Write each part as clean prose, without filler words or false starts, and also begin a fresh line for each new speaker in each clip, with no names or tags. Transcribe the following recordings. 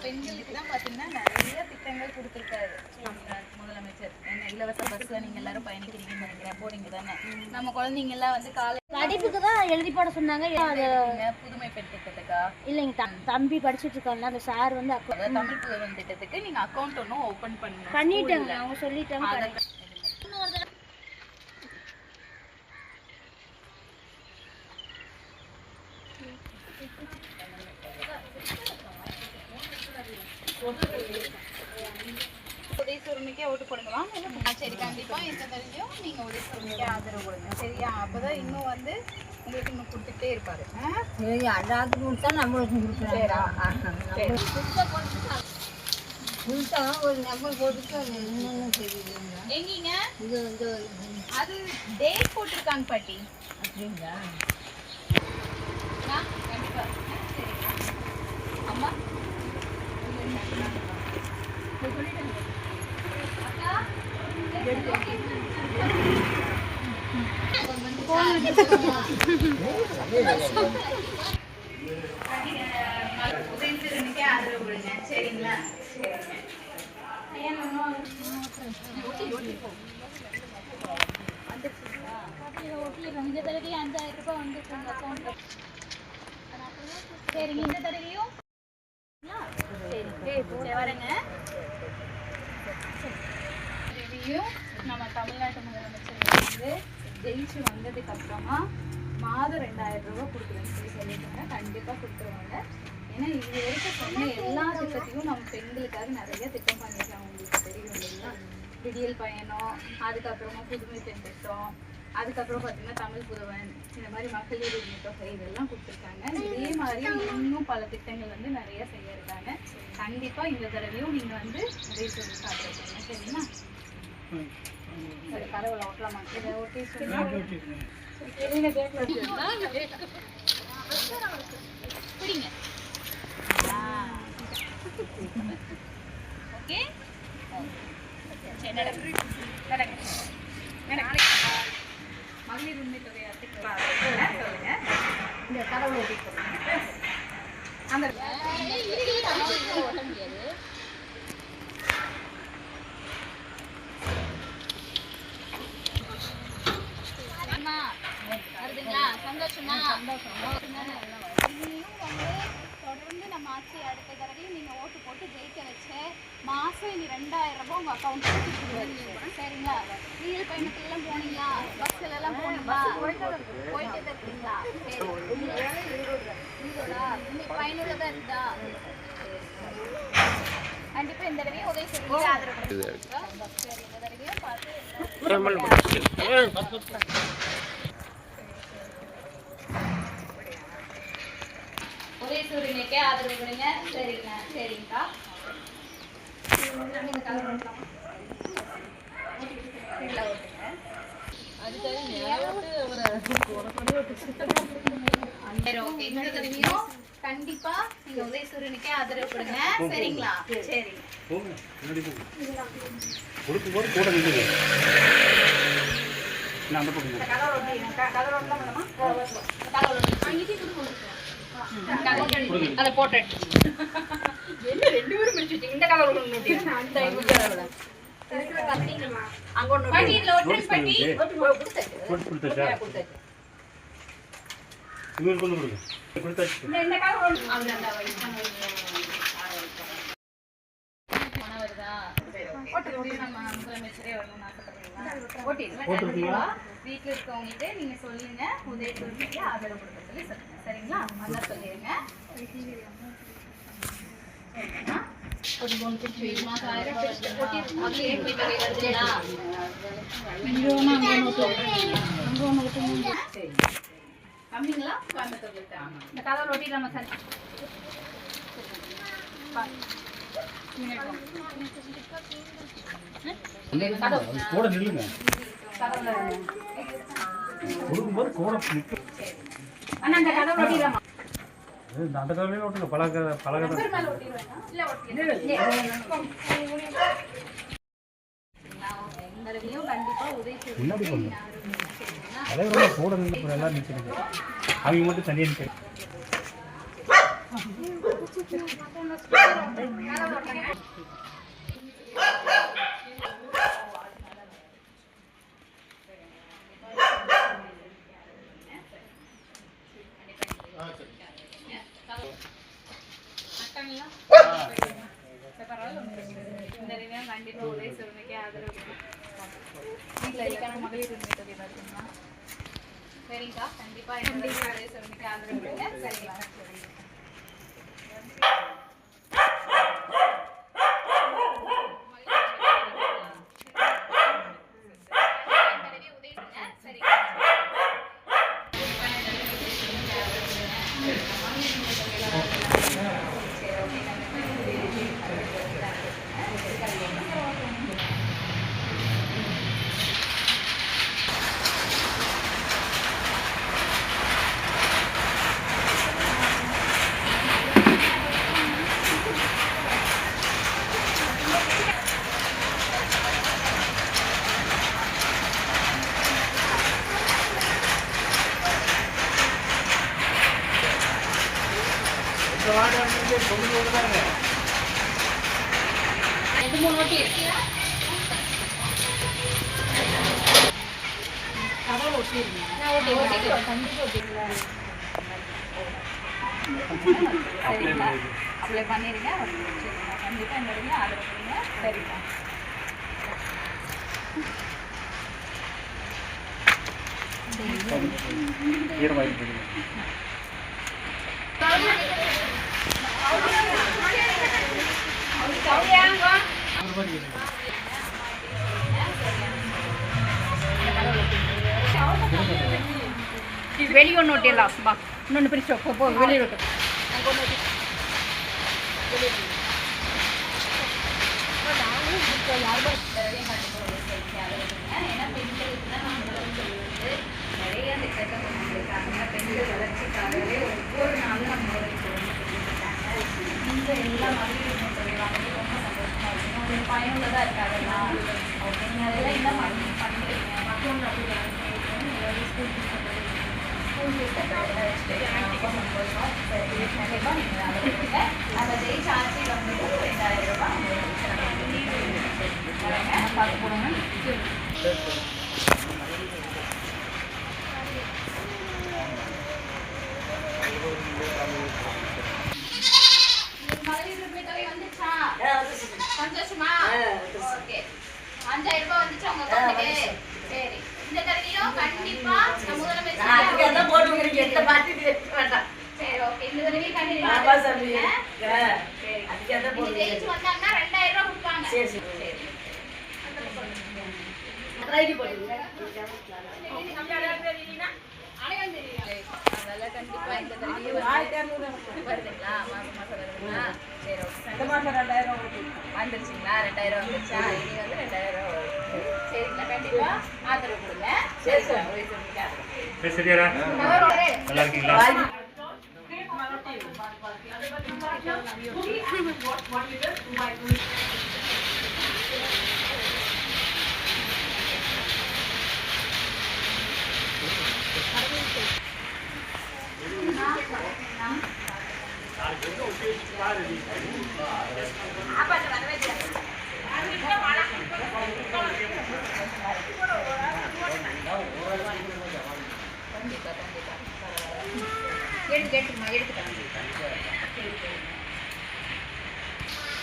பெண்களுக்கு தான் பாத்தீங்கன்னா நிறைய திட்டங்கள் கொடுத்துருக்காரு முதலமைச்சர். என்ன இலவச பஸ்ல நீங்க எல்லாரும் பயணிக்கிறீங்கன்னு நினைக்கிறேன், போறீங்க தானே? நம்ம குழந்தைங்க எல்லாம் வந்து காலை
படிப்புக்கு தான் எழுதி போட சொன்னாங்க.
புதுமை பெண் திட்டத்துக்கா?
இல்லைங்க, தம்பி படிச்சுட்டு இருக்காங்க. அந்த சார் வந்து
தமிழ் புதுவன் திட்டத்துக்கு நீங்க அக்கௌண்ட் ஒன்றும் ஓபன்
பண்ணிட்டாங்க. அவங்க சொல்லிட்டாங்க.
உதயசூரனுக்கே ஓட்டு போடுங்க வாங்க. சரி, கண்டிப்பா எந்த தடவையும் நீங்க உதயசூரனுக்கே ஆதரவு கொடுங்க, சரியா? அப்பதான் இன்னும் வந்து உங்களுக்கு இன்னும் கொடுத்துட்டே இருப்பாரு.
சரி, அல்லாது கொடுத்தா நம்மளுக்கு கொடுத்தா ஒரு நம்பர் போட்டுட்டு என்னன்னு தெரியுதுங்க.
எங்கீங்க இது வந்து அது டேட் போட்டிருக்காங்க பாட்டி.
அப்படிங்களா?
கண்டிப்பா. அம்மா உதயசூரனுக்கே ஆதரவு கொடுங்க, சரிங்களா?
இந்த தடவையும் 5000 ரூபாய் வந்து அக்கௌண்ட்ல.
சரிங்க, இந்த தடவையும் சரி வரேங்க. நம்ம தமிழ்நாட்டு முதலமைச்சர் வந்து ஜெயிச்சு வந்ததுக்கு அப்புறமா மாதம் 2000 ரூபாய் கொடுக்குறேன்னு சொல்லியிருக்காங்க. கண்டிப்பா கொடுத்துருவாங்க. ஏன்னா இது வரைக்கும் சொன்ன எல்லா திட்டத்தையும் நம்ம பெண்களுக்காக நிறைய திட்டம் பண்ணிருக்காங்க. உங்களுக்கு தெரியும் இல்லைங்களா? விடியல் பயணம், அதுக்கப்புறமா புதுமை பெண் திட்டம், அதுக்கப்புறம் பார்த்தீங்கன்னா தமிழ் புதுவன், இந்த மாதிரி மகளிர் உரிமை தொகை இதெல்லாம் கொடுத்துருக்காங்க. இதே மாதிரி இன்னும் பல திட்டங்கள் வந்து நிறைய செய்ய இருக்காங்க. கண்டிப்பா இந்த தடவையும் நீங்க வந்து உதயசூரனுக்கு ஆதரவு பண்ணுங்க, சரிங்களா? சரி, கடவுளை ஓட்டலாமா? இதை ஓட்டி பிடிங்க. ஓகே, சரி நடங்க நடங்க நடங்க. மகளிர் உரிமை தொகை சொல்லுங்க. இந்த கடவுளை ஓட்டி அந்த ஓட்ட முடியாது. வருதுங்களா? சந்தோஷமா? தொடர்ந்து நம்ம ஆட்சி அடுத்த தடவையும் நீங்க ஓட்டு போட்டு ஜெயிக்க வச்ச மாசம் இனி 2000 ரூபாய் உங்க அக்கௌண்ட்டுக்கு, சரிங்களா? ரயில் பயணத்துல எல்லாம் போனீங்களா? பஸ்ல எல்லாம் போனீங்களா? போயிட்டு இருக்கீங்களா? பயனுள்ளதா இருந்தா கண்டிப்பா இந்த தடவையும் உதயசூரனுக்கு ஆதரவு கொடுங்க. இந்த தடவையும் பார்த்து உதயசூரனுக்கே ஆதரவு கொடுங்க, சரிங்க? சரிங்கக்கா. இந்த தடவையும் கண்டிப்பா நீங்க உதயசூரனுக்கே ஆதரவு கொடுங்க, சரிங்களா? சரி. அதை போட்டு என்ன 2 பேரும் பிடிச்சி வச்சீங்க. இந்த கலர் ஒன்று அந்த அங்க ஒன்று பட்டி இதுல ஒட்டு பட்டி கொடுத்தாச்சு.
இவங்களுக்கு ஒன்று கொடுங்க. கொடுத்தாச்சு.
இந்த கலர் ஒன்று அவங்க அந்த பணம் வருதா? ஓட்டு நம்ம முதலமைச்சரே வரணும்னு ஆசைப்படுறீங்களா? ஓட்டிங்களா? வீட்டில் இருக்கவங்ககிட்ட நீங்க சொல்லுங்க உதயசூரனுக்கு ஆதரவு கொடுக்க சொல்லி சொல்லுங்க, சரிங்களா? நல்லா சொல்லிடுங்க. கம்மிங்களா? இந்த கலர் ஒட்டி நம்ம சரி
கூட நில்லுங்க. கொடுக்கும்போது கூட
அந்த கலர் ஒட்டிடலாமா?
அந்த கலர்லேயே ஓட்டுங்க. பழக தலைவரோட கூட நின்று எல்லாம் நிற்கிறது. அவங்க மட்டும் தனியாக நிற்கிறது.
இந்த ரினியும் கண்டிப்பா உதவி சிறுமிக்கு ஆதரவு வீட்டில் இருக்கான மகளிர் உரிமை தொகை பார்த்தீங்கன்னா சரிங்கக்கா கண்டிப்பா உதவி சிறுமிக்கு ஆதரவு கொடுங்க சரிங்களா அப்ளை பண்ணிடுங்க கண்டிப்பா என்னோட ஆதரவு கொடுங்க சரிங்களா வெளியே ஒன்று ஒட்டிடலாம் சும்மா இன்னொன்று பிரிச்சு போ வெளியே விட்டு நிறைய திட்டத்தை கொண்டிருக்காங்க பெண்கள் வளர்ச்சிக்காகவே ஒவ்வொரு நாளும் நம்ம இந்த எல்லா மகளிர் சொல்லுவாங்க ரொம்ப சந்தோஷமா இருக்கும் உங்களுக்கு பயனுள்ளதாக இருக்காதுல்ல அப்படிங்க அதெல்லாம் என்ன பண்ணுறீங்க மற்றவங்க அப்படி ஸ்கூல் ஃபீஸ் கட்டுறது ரொம்ப சந்தோஷம் சரி கண்டிப்பாக நீங்கள் அதை கொடுங்க நம்ம ஜெயிச்ச ஆட்சி வந்து 2000 ரூபாய் பார்க்க போடுங்க மகளிர் உரிமை தொகை வந்துச்சா சந்தோஷமா ஓகே 5000 ரூபாய் வந்துச்சு உங்க அக்கௌண்ட்டுக்கு சரி இந்த தடவையும் கண்டிப்பா நம்ம முதலமைச்சர் போட்டு எந்த பாட்டி வேண்டாம் சரி ஓகே இந்த தடவையும் கண்டிப்பா சரி அதுக்கு ஜெயிச்சு வந்தாங்கன்னா 2000 ரூபாய் கொடுப்பாங்க சரி சரி ரைடி போடுங்க அதெல்லாம் கண்டிப்பா இந்த தடவையும் வருதுங்களா மாசம் வருதுங்களா சரி ஓகே வந்துருச்சுங்களா 2000 வந்துருச்சா இனி வந்து 2000 வரும் சரிங்களா கண்டிப்பா ஆதரவு கொடுங்க சரி சார்
சரியா நல்லா இருக்கீங்களா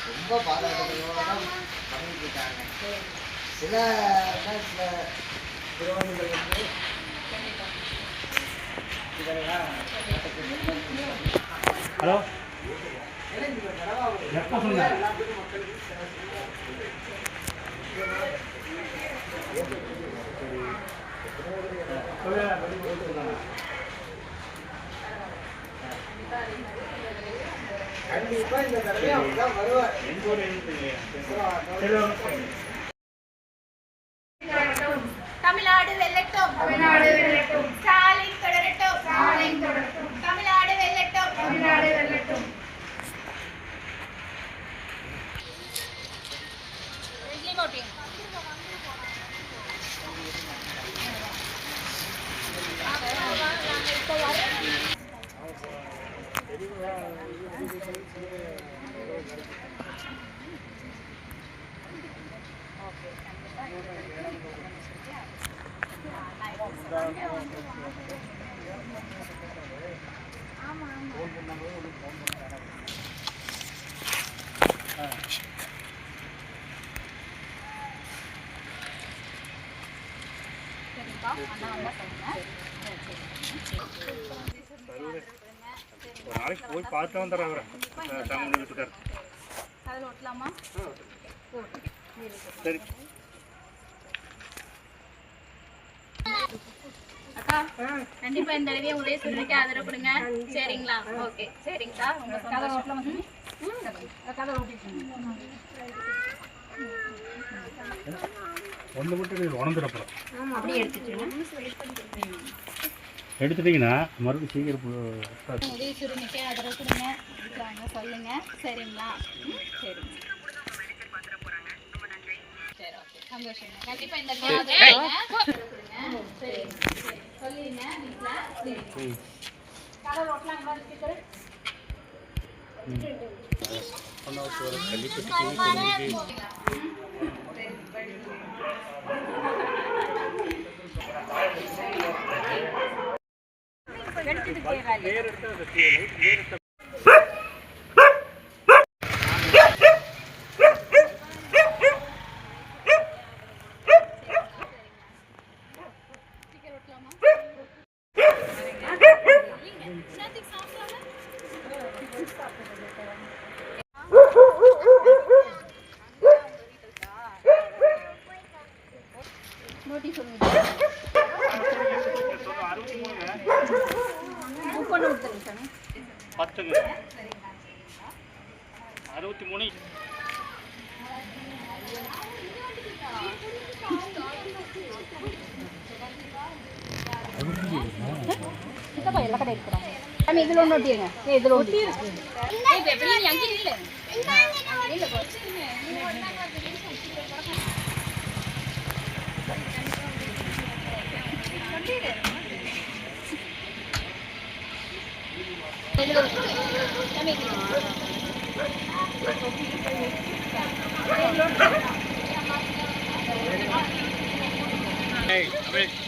ரொம்ப பாராட்டுகளோட பண்ணிக்கிட்டாங்க சில திருவண்ணங்கள் வந்து
ஹலோ எப்போ சொல்லுங்க
கண்டிப்பா இந்த தடவை அவங்க வருவார்
தமிழ்நாடு வெல்லட்டும் தமிழ்நாடு வெல்லட்டும் ஸ்டாலின் தொடரட்டும் ஸ்டாலின் தொடரட்டும் தமிழ்நாடு வெல்லட்டும் தமிழ்நாடு வெல்லட்டும்
தெரியுங்களா
ஓகே ஆமா சரிப்பா அண்ணா வந்தா சொல்லுங்க
ஒரு நாளைக்கு போய் பார்த்து வந்துடுறேன் அவரை தமிழ் வீட்டுக்கார்.
அதில் ஒட்டலாமா
சரி
அக்கா கண்டிப்பா இந்த தடவை உதய சொல்லிட்டு ஆதரவு கொடுங்க சரிங்களா ஓகே சரிங்கக்கா ரொம்ப சந்தோஷம்
ஒன்று மட்டும் உணர்ந்துடப்போம்.
அப்படியே எடுத்துக்கிறேன்.
எடுத்துட்டீங்கன்னா மறுபடியும் சீக்கிரம்
உதய சுருணிக்கே ஆதரவு கொடுங்க வாங்க சொல்லுங்க சரிங்களா சரிங்க சரி ஓகே சந்தோஷம் கண்டிப்பா இந்த சரி சொல்லிடுங்க வீட்டில் கலர் ஓட்டலாங்களா ஸ்டிக்கர் நோட்டீஸ் புக் பண்ண கொடுத்துருங்க சாமி
10 63
ಎಲ್ಲ ಕಡೆ ಇಟ್ಕೊಡ ಆಮೇಲೆ ಇದ್ರಲ್ಲಿ ಒಂದು ಒಟ್ಟಿರುங்க ಇದ್ರಲ್ಲಿ ಒಟ್ಟಿ ಇಲ್ಲ
Hey,